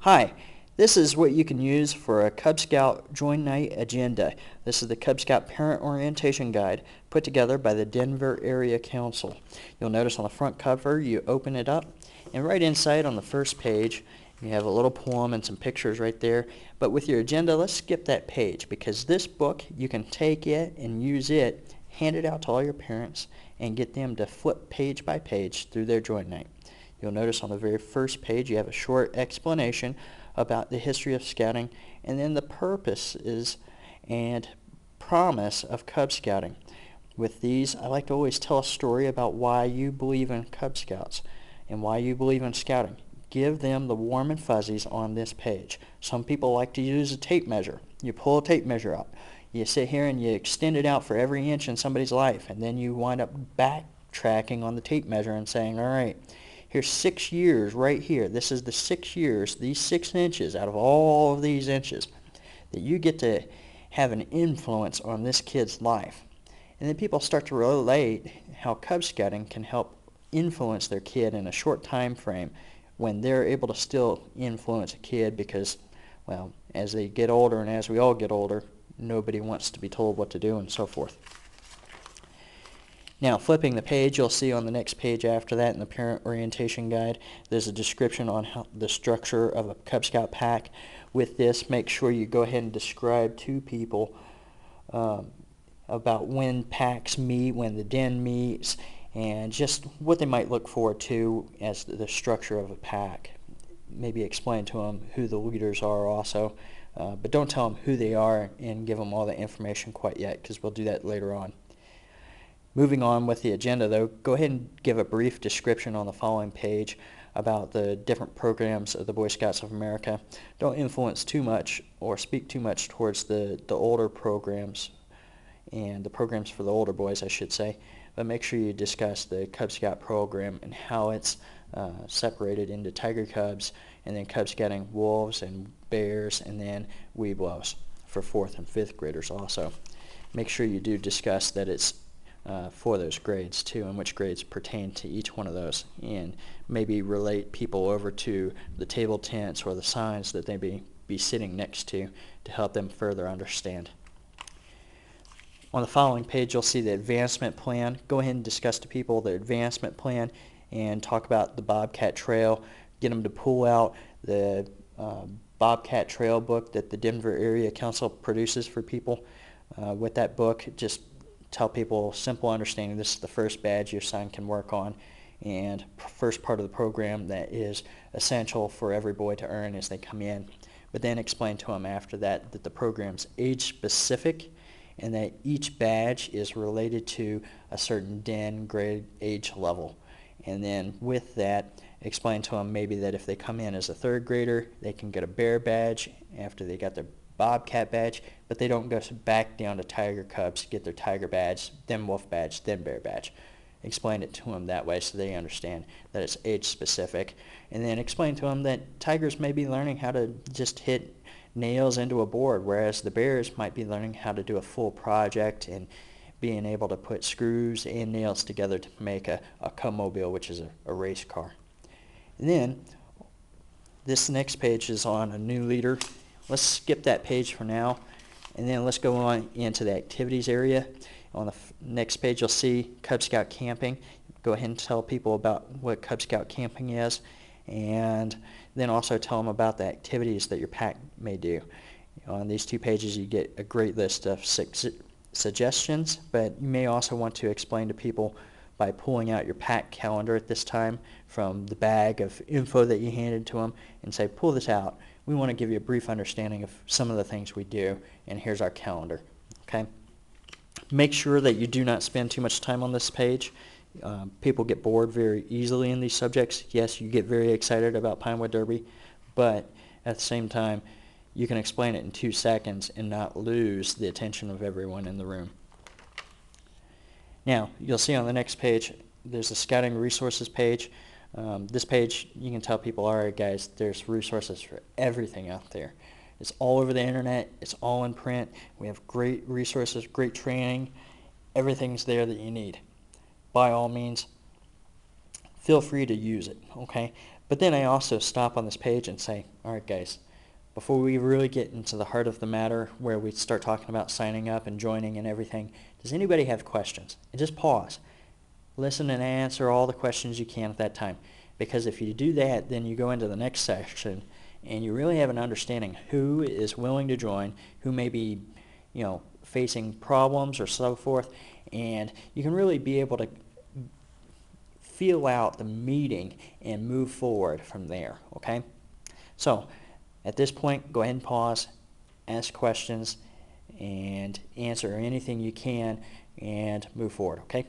Hi, this is what you can use for a Cub Scout Join Night agenda. This is the Cub Scout Parent Orientation Guide put together by the Denver Area Council. You'll notice on the front cover you open it up, and right inside on the first page you have a little poem and some pictures right there. But with your agenda, let's skip that page, because this book, you can take it and use it, hand it out to all your parents, and get them to flip page by page through their Join Night. You'll notice on the very first page you have a short explanation about the history of Scouting, and then the purposes and promise of Cub Scouting. With these, I like to always tell a story about why you believe in Cub Scouts and why you believe in Scouting. Give them the warm and fuzzies on this page. Some people like to use a tape measure. You pull a tape measure out. You sit here and you extend it out for every inch in somebody's life, and then you wind up backtracking on the tape measure and saying, all right, here's 6 years right here. This is the 6 years, these 6 inches out of all of these inches, that you get to have an influence on this kid's life. And then people start to relate how Cub Scouting can help influence their kid in a short time frame when they're able to still influence a kid, because, well, as they get older and as we all get older, nobody wants to be told what to do and so forth. Now, flipping the page, you'll see on the next page after that in the Parent Orientation Guide, there's a description on the structure of a Cub Scout pack. With this, make sure you go ahead and describe to people about when packs meet, when the den meets, and just what they might look forward to as the structure of a pack. Maybe explain to them who the leaders are also, but don't tell them who they are and give them all the information quite yet, because we'll do that later on. Moving on with the agenda, though, go ahead and give a brief description on the following page about the different programs of the Boy Scouts of America. Don't influence too much or speak too much towards the older programs and the programs for the older boys, I should say, but make sure you discuss the Cub Scout program and how it's separated into Tiger Cubs, and then Cub Scouting Wolves and Bears, and then Webelos for 4th and 5th graders also. Make sure you do discuss that it's for those grades too, and which grades pertain to each one of those, and maybe relate people over to the table tents or the signs that they be sitting next to help them further understand. On the following page, you'll see the advancement plan. Go ahead and discuss to people the advancement plan and talk about the Bobcat Trail. Get them to pull out the Bobcat Trail book that the Denver Area Council produces for people. With that book, just tell people simple understanding. This is the first badge your son can work on, and first part of the program that is essential for every boy to earn as they come in. But then explain to them after that that the program's age specific and that each badge is related to a certain den grade age level. And then with that, explain to them maybe that if they come in as a 3rd grader, they can get a bear badge after they got their Bobcat badge, but they don't go back down to Tiger Cubs, get their Tiger badge, then Wolf badge, then Bear badge. Explain it to them that way so they understand that it's age specific. And then explain to them that Tigers may be learning how to just hit nails into a board, whereas the Bears might be learning how to do a full project and being able to put screws and nails together to make a Cubmobile, which is a race car. And then this next page is on a new leader. Let's skip that page for now, and then let's go on into the activities area. On the next page, you'll see Cub Scout camping. Go ahead and tell people about what Cub Scout camping is, and then also tell them about the activities that your pack may do. On these 2 pages, you get a great list of suggestions, but you may also want to explain to people by pulling out your pack calendar at this time from the bag of info that you handed to them and say, pull this out. We want to give you a brief understanding of some of the things we do, and here's our calendar. Okay? Make sure that you do not spend too much time on this page. People get bored very easily in these subjects. Yes, you get very excited about Pinewood Derby, but at the same time, you can explain it in 2 seconds and not lose the attention of everyone in the room. Now, you'll see on the next page, there's a Scouting Resources page. This page, you can tell people, all right, guys, there's resources for everything out there. It's all over the internet. It's all in print. We have great resources, great training. Everything's there that you need. By all means, feel free to use it, okay? But then I also stop on this page and say, all right, guys, before we really get into the heart of the matter, where we start talking about signing up and joining and everything, does anybody have questions? And just pause. Listen and answer all the questions you can at that time. Because if you do that, then you go into the next section and you really have an understanding who is willing to join, who may be, facing problems or so forth, and you can really be able to feel out the meeting and move forward from there, okay? So at this point, go ahead and pause, ask questions, and answer anything you can, and move forward, okay?